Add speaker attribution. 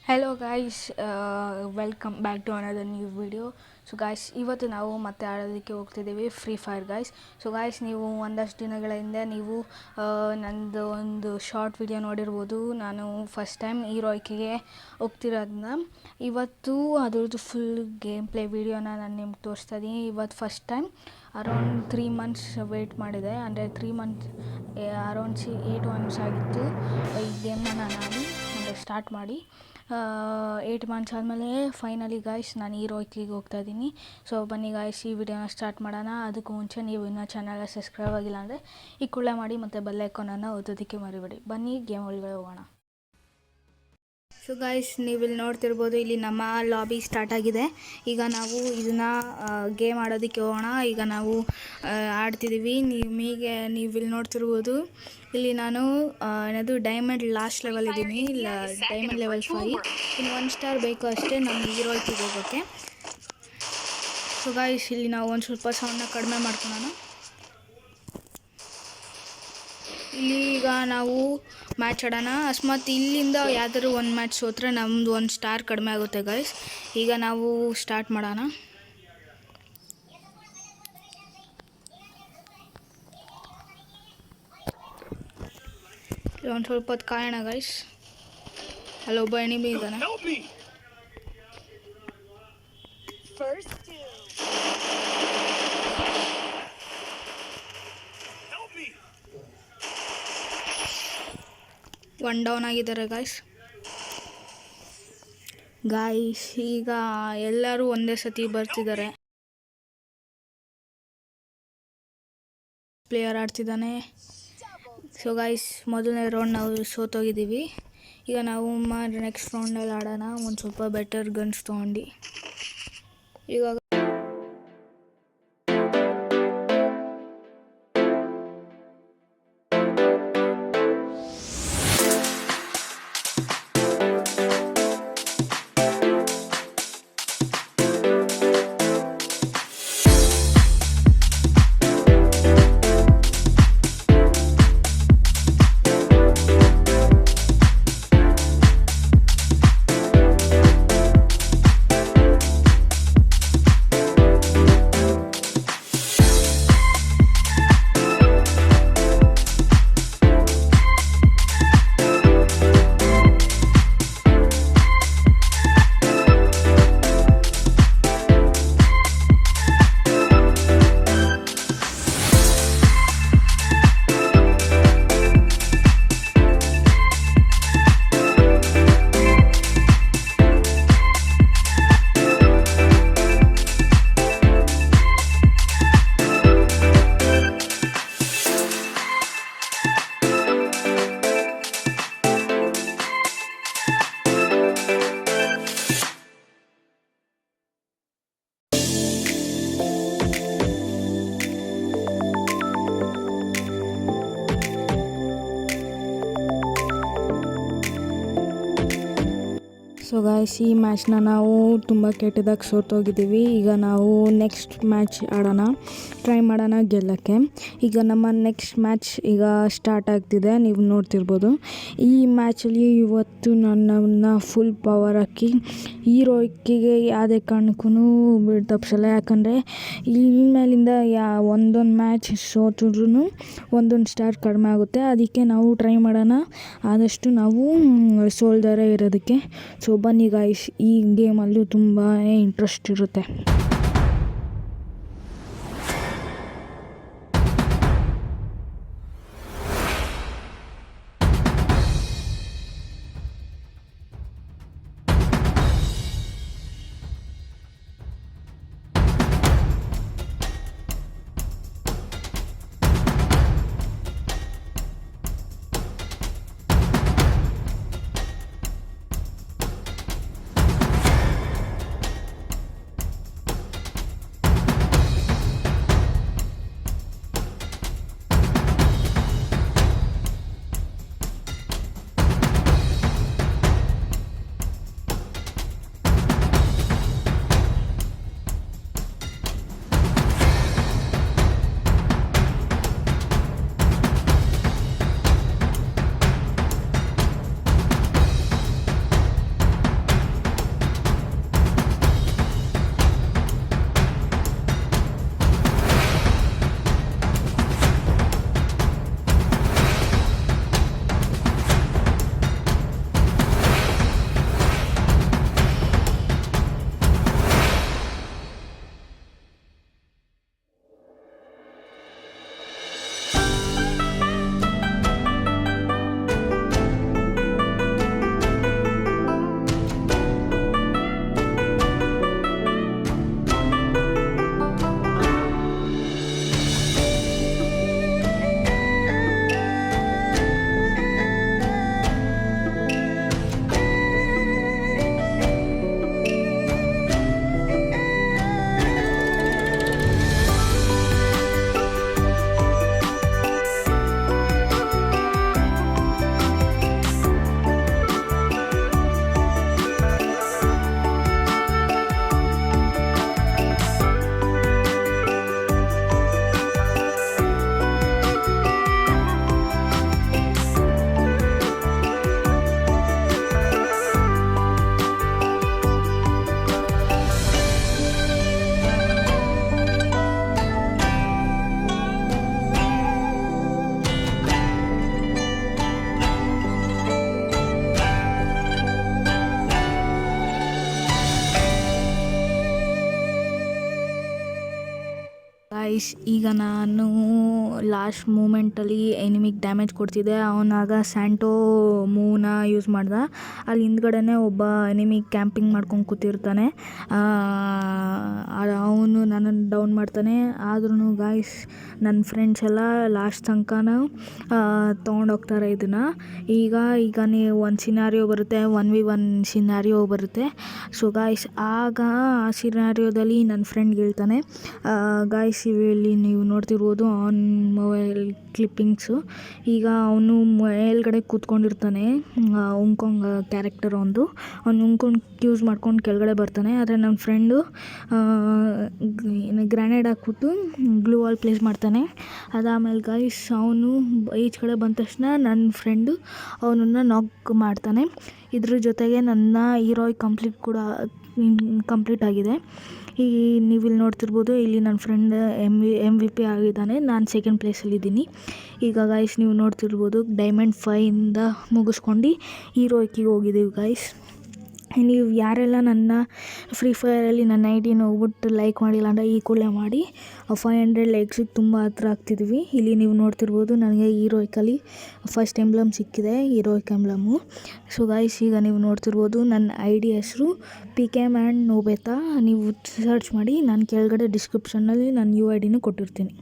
Speaker 1: Hello guys, welcome back to another new video. So guys, ಇವತ್ತು ನಾವು ಮತ್ತೆ ಆಡೋದಕ್ಕೆ ಹೋಗ್ತಿದ್ದೀವಿ free fire guys. So guys, ನೀವು ಒಂದಷ್ಟು ದಿನಗಳ ಹಿಂದೆ ನೀವು ನಂದು ಒಂದು ಶಾರ್ಟ್ ವಿಡಿಯೋ ನೋಡಿರ್ಬೋದು. ನಾನು ಫಸ್ಟ್ ಟೈಮ್ ಹೀರೋಯ್ಕಿಗೆ ಹೋಗ್ತಿರೋದನ್ನ ಇವತ್ತು ಅದ್ರದ್ದು ಫುಲ್ ಗೇಮ್ ಪ್ಲೇ ವಿಡಿಯೋನ ನಾನು ನಿಮ್ಗೆ ತೋರಿಸ್ತಾ ಇದ್ದೀನಿ. ಇವತ್ತು first time around 3 months weight ಮಾಡಿದೆ. ಅಂದರೆ 3 ಮಂತ್ಸ್ ಅರೌಂಡ್ 8 ಮಂತ್ಸ್ ಆಗಿತ್ತು ಈ ಗೇಮ್ನ ನಾನು ಆಡಿ ಅಂದರೆ ಸ್ಟಾರ್ಟ್ ಮಾಡಿ. 8 ಮಂತ್ಸ್ ಆದಮೇಲೆ ಫೈನಲಿ ಗಾಯ್ಸ್ ನಾನು ಹೀರೋಯ್ಕಿಗೆ ಹೋಗ್ತಾ ಇದ್ದೀನಿ. ಸೊ ಬನ್ನಿ ಗಾಯ್ಸ್, ಈ ವಿಡಿಯೋನ ಸ್ಟಾರ್ಟ್ ಮಾಡೋಣ. ಅದಕ್ಕೂ ಮುಂಚೆ ನೀವು ಇನ್ನೂ ಚಾನಲ್ಗೆ ಸಬ್ಸ್ಕ್ರೈಬ್ ಆಗಿಲ್ಲ ಅಂದರೆ ಈ ಕೂಡಲೇ ಮಾಡಿ ಮತ್ತು ಬೆಲ್ ಐಕಾನನ್ನು ಒತ್ತೋದಕ್ಕೆ ಮರಿಬೇಡಿ. ಬನ್ನಿ ಗೇಮ್ ಒಳಗಡೆ ಹೋಗೋಣ. ಸೊ ಗಾಯ್ಸ್, ನೀವು ಇಲ್ಲಿ ನೋಡ್ತಿರ್ಬೋದು, ಇಲ್ಲಿ ನಮ್ಮ ಲಾಬಿ ಸ್ಟಾರ್ಟ್ ಆಗಿದೆ. ಈಗ ನಾವು ಇದನ್ನು ಗೇಮ್ ಆಡೋದಕ್ಕೆ ಹೋಗೋಣ. ಈಗ ನಾವು ಆಡ್ತಿದ್ದೀವಿ. ನೀವು ಇಲ್ಲಿ ನೋಡ್ತಿರ್ಬೋದು, ಇಲ್ಲಿ ನಾನು ಏನದು ಡೈಮಂಡ್ ಲಾಸ್ಟ್ ಲೆವೆಲ್ ಇದ್ದೀನಿ. Diamond level 5. ಇನ್ನು 1 ಸ್ಟಾರ್ ಬೇಕು ಅಷ್ಟೇ ನಮ್ಮ ಹೀರೋಯ್ಕಿಗೆ ಹೋಗೋಕ್ಕೆ. ಸೊ ಗಾಯ್ಸ್, ಇಲ್ಲಿ ನಾವು ಒಂದು ಸ್ವಲ್ಪ ಸೌಂಡನ್ನ ಕಡಿಮೆ ಮಾಡ್ಕೊಳ್ಳೋಣ. ಇಲ್ಲಿ ಈಗ ನಾವು ಮ್ಯಾಚ್ ಆಡೋಣ. ಅಕಸ್ಮಾತ್ ಇಲ್ಲಿಂದ ಯಾವ್ದಾದ್ರು ಒಂದು ಮ್ಯಾಚ್ ಸೋತ್ರೆ ನಮ್ಮದು 1 ಸ್ಟಾರ್ ಕಡಿಮೆ ಆಗುತ್ತೆ ಗೈಸ್. ಈಗ ನಾವು ಸ್ಟಾರ್ಟ್ ಮಾಡೋಣ. ಒಂದು ಸ್ವಲ್ಪ ಹೊತ್ತು ಕಾಯೋಣ ಗೈಸ್. ಅಲ್ಲೊಬ್ಬ ಎನಿಮಿ ಇದ್ದಾನೆ. ಒನ್ ಡೌನ್ ಆಗಿದ್ದಾರೆ ಗಾಯ್ಸ್. ಈಗ ಎಲ್ಲರೂ ಒಂದೇ ಸತಿ ಬರ್ತಿದ್ದಾರೆ. ಪ್ಲೇಯರ್ ಆಡ್ತಿದ್ದಾನೆ. ಸೊ ಗಾಯ್ಸ್, ಮೊದಲನೇ ರೌಂಡ್ ನಾವು ಸೋತೋಗಿದ್ದೀವಿ. ಈಗ ನಾವು ನೆಕ್ಸ್ಟ್ ರೌಂಡಲ್ಲಿ ಆಡೋಣ ಒಂದು ಸ್ವಲ್ಪ ಬೆಟರ್ ಗನ್ಸ್ ತೊಗೊಂಡು. ಈಗ ಸೊ ಗಾಯ್ಸ್, ಈ ಮ್ಯಾಚ್ನ ನಾವು ತುಂಬ ಕೆಟ್ಟದಾಗಿ ಸೋತೋಗಿದ್ದೀವಿ. ಈಗ ನಾವು ನೆಕ್ಸ್ಟ್ ಮ್ಯಾಚ್ ಆಡೋಣ, ಟ್ರೈ ಮಾಡೋಣ ಗೆಲ್ಲೋಕ್ಕೆ. ಈಗ ನಮ್ಮ ನೆಕ್ಸ್ಟ್ ಮ್ಯಾಚ್ ಈಗ ಸ್ಟಾರ್ಟ್ ಆಗ್ತಿದೆ. ನೀವು ನೋಡ್ತಿರ್ಬೋದು, ಈ ಮ್ಯಾಚಲ್ಲಿ ಇವತ್ತು ನನ್ನನ್ನು ಫುಲ್ ಪವರ್ ಹಾಕಿ ಹೀರೋಯ್ಕಿಗೆ ಯಾವುದೇ ಕಾರಣಕ್ಕೂ ತಪ್ಪಿಸಲ್ಲ. ಯಾಕಂದರೆ ಇನ್ಮೇಲಿಂದ ಒಂದೊಂದು ಮ್ಯಾಚ್ ಸೋತ್ರೂ ಒಂದೊಂದು ಸ್ಟಾರ್ ಕಡಿಮೆ ಆಗುತ್ತೆ. ಅದಕ್ಕೆ ನಾವು ಟ್ರೈ ಮಾಡೋಣ ಆದಷ್ಟು ನಾವು ಸೋಲ್ದರೇ ಇರೋದಕ್ಕೆ. ಸೊ ಬನ್ನಿ ಗಾಯ್ಸ್, ಈ ಗೇಮಲ್ಲೂ ತುಂಬಾ ಇಂಟ್ರೆಸ್ಟ್ ಇರುತ್ತೆ. ಗಾಯ್ಸ್ ಈಗ ನಾನು ಲಾಸ್ಟ್ ಮೂಮೆಂಟಲ್ಲಿ ಎನಿಮಿಗೆ ಡ್ಯಾಮೇಜ್ ಕೊಡ್ತಿದ್ದೆ. ಅವನಾಗ ಸ್ಯಾಂಟೋ ಮೂವ್ನ ಯೂಸ್ ಮಾಡ್ದ. ಅಲ್ಲಿ ಹಿಂದ್ಗಡೆನೇ ಒಬ್ಬ ಎನಿಮಿ ಕ್ಯಾಂಪಿಂಗ್ ಮಾಡ್ಕೊಂಡು ಕೂತಿರ್ತಾನೆ. ಅವನು ನನ್ನನ್ನು ಡೌನ್ ಮಾಡ್ತಾನೆ. ಆದ್ರೂ ಗಾಯ್ಸ್ ನನ್ನ ಫ್ರೆಂಡ್ಸ್ ಎಲ್ಲ ಲಾಸ್ಟ್ ತನಕನೂ ತೊಗೊಂಡೋಗ್ತಾರೆ ಇದನ್ನು. ಈಗ ನೀವು ಒಂದು ಸಿನಾರಿಯೋ ಬರುತ್ತೆ, 1v1 ಸಿನಾರಿಯೋ ಬರುತ್ತೆ. ಸೊ ಗಾಯ್ಸ್ ಆಗ ಆ ಸಿನಾರಿಯೋದಲ್ಲಿ ನನ್ನ ಫ್ರೆಂಡ್ಗೆ ಹೇಳ್ತಾನೆ, ಗಾಯ್ಸ್ ಇಲ್ಲಿ ನೀವು ನೋಡ್ತಿರ್ಬೋದು ಆನ್ ಮೊಬೈಲ್ ಕ್ಲಿಪ್ಪಿಂಗ್ಸು. ಈಗ ಅವನು ಮೇಲ್ಗಡೆ ಕೂತ್ಕೊಂಡಿರ್ತಾನೆ, ಉಂಗ್ಕೊಂಗ್ ಕ್ಯಾರೆಕ್ಟರ್ ಅವನು ಉಂಗ್ಕೊಂಡು ಯೂಸ್ ಮಾಡ್ಕೊಂಡು ಕೆಳಗಡೆ ಬರ್ತಾನೆ. ಆದರೆ ನನ್ನ ಫ್ರೆಂಡು ಗ್ರ್ಯಾನೇಡ್ ಹಾಕ್ಬಿಟ್ಟು ಗ್ಲೂ ವಾಲ್ ಪ್ಲೇಸ್ ಮಾಡ್ತಾನೆ. ಅದಾದಮೇಲೆ ಗಾಯ್ಸ್ ಅವನು ಈಚೆ ಕಡೆ ಬಂದ ತಕ್ಷಣ ನನ್ನ ಫ್ರೆಂಡು ಅವನನ್ನು ನಾಕ್ ಮಾಡ್ತಾನೆ. ಇದ್ರ ಜೊತೆಗೆ ನನ್ನ ಹೀರೋಯ್ ಕಂಪ್ಲೀಟ್ ಆಗಿದೆ. ಈ ನೀವಿಲ್ಲಿ ನೋಡ್ತಿರ್ಬೋದು, ಇಲ್ಲಿ ನನ್ನ ಫ್ರೆಂಡ್ MVP ಆಗಿದ್ದಾನೆ, ನಾನು ಸೆಕೆಂಡ್ ಪ್ಲೇಸಲ್ಲಿದ್ದೀನಿ. ಈಗ ಗಾಯ್ಸ್ ನೀವು ನೋಡ್ತಿರ್ಬೋದು ಡೈಮಂಡ್ 5ಇಂದ ಮುಗಿಸ್ಕೊಂಡು ಹೀರೋಯ್ಕಿಗೆ ಹೋಗಿದ್ದೀವಿ ಗಾಯ್ಸ್. ನೀವು ಯಾರೆಲ್ಲ ನನ್ನ ಫ್ರೀ ಫೈರಲ್ಲಿ ನನ್ನ ಐಡಿನ ಹೋಗ್ಬಿಟ್ಟು ಲೈಕ್ ಮಾಡಿಲ್ಲ ಅಂದರೆ ಈ ಕೂಡಲೇ ಮಾಡಿ. 500 ಲೈಕ್ಸಿಗೆ ತುಂಬ ಹತ್ರ ಆಗ್ತಿದ್ವಿ. ಇಲ್ಲಿ ನೀವು ನೋಡ್ತಿರ್ಬೋದು ನನಗೆ ಹೀರೋಯ್ಕಲ್ಲಿ ಫಸ್ಟ್ ಎಂಬ್ಲಮ್ ಸಿಕ್ಕಿದೆ, ಹೀರೋಯ್ಕ್ ಎಂಬ್ಲಮ್ಮು. ಸೊ ಗಾಯ್ಸ್ ಈಗ ನೀವು ನೋಡ್ತಿರ್ಬೋದು ನನ್ನ ID ಹೆಸರು PKM ಆ್ಯಂಡ್ ನೋಬೇತಾ. ನೀವು ಸರ್ಚ್ ಮಾಡಿ, ನಾನು ಕೆಳಗಡೆ ಡಿಸ್ಕ್ರಿಪ್ಷನ್ನಲ್ಲಿ ನನ್ನ UIDನೂ ಕೊಟ್ಟಿರ್ತೀನಿ.